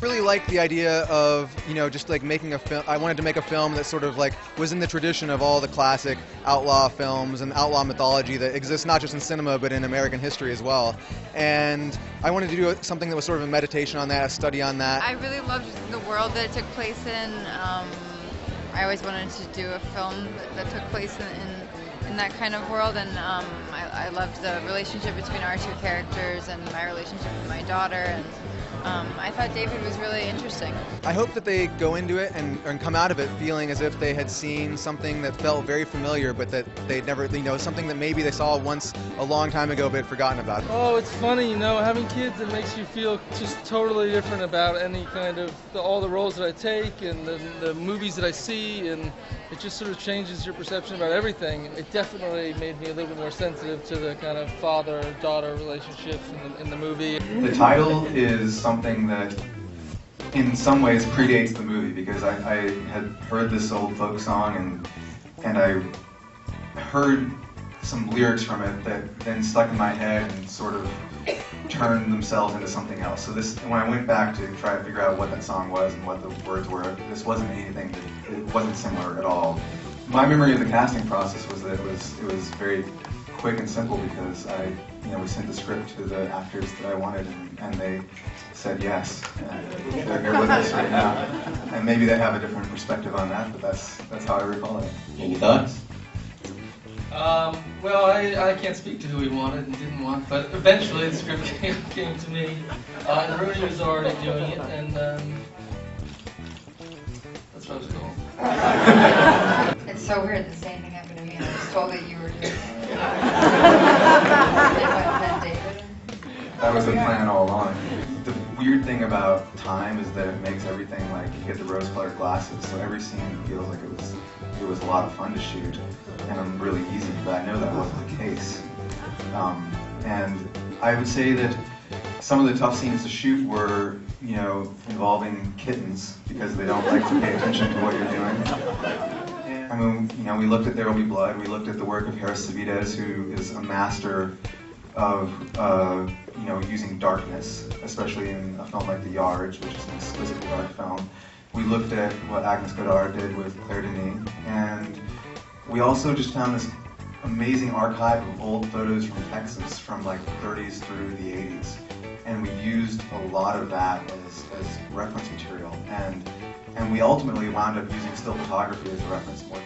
Really liked the idea of, just like making a film. I wanted to make a film that sort of like was in the tradition of all the classic outlaw films and outlaw mythology that exists not just in cinema but in American history as well. And I wanted to do something that was sort of a meditation on that, a study on that. I really loved the world that it took place in. I always wanted to do a film that took place in that kind of world, and I loved the relationship between our two characters and my relationship with my daughter, and I thought David was really interesting. I hope that they go into it and come out of it feeling as if they had seen something that felt very familiar, but that they'd never, something that maybe they saw once a long time ago but had forgotten about. Oh, it's funny, having kids, it makes you feel just totally different about any kind of, all the roles that I take and the movies that I see, and it just sort of changes your perception about everything. It definitely made me a little bit more sensitive to the kind of father-daughter relationships in the movie. The title is something that in some ways predates the movie, because I had heard this old folk song and I heard some lyrics from it that then stuck in my head and sort of turned themselves into something else. So when I went back to try to figure out what that song was and what the words were, this wasn't anything it wasn't similar at all. My memory of the casting process was that it was very quick and simple, because we sent the script to the actors that I wanted, and they said yes. And they're here with us right now. And maybe they have a different perspective on that, but that's how I recall it. Any thoughts? Well, I can't speak to who he wanted and didn't want, but eventually the script came to me, and Rudy was already doing it, and that's what I was going. It's so weird, the same thing happened to me. I was told that you were doing it. That was the plan all along. The weird thing about time is that it makes everything like you get the rose-colored glasses, so every scene feels like it was a lot of fun to shoot and really easy, but I know that wasn't the case. And I would say that some of the tough scenes to shoot were, involving kittens, because they don't like to pay attention to what you're doing. I mean, we looked at There Will Be Blood, we looked at the work of Harris Savides, who is a master of, using darkness, especially in a film like The Yards, which is an exquisitely dark film. We looked at what Agnes Godard did with Claire Denis, and we also just found this amazing archive of old photos from Texas from like the 30s through the 80s. And we used a lot of that as reference material. And we ultimately wound up using still photography as a reference point.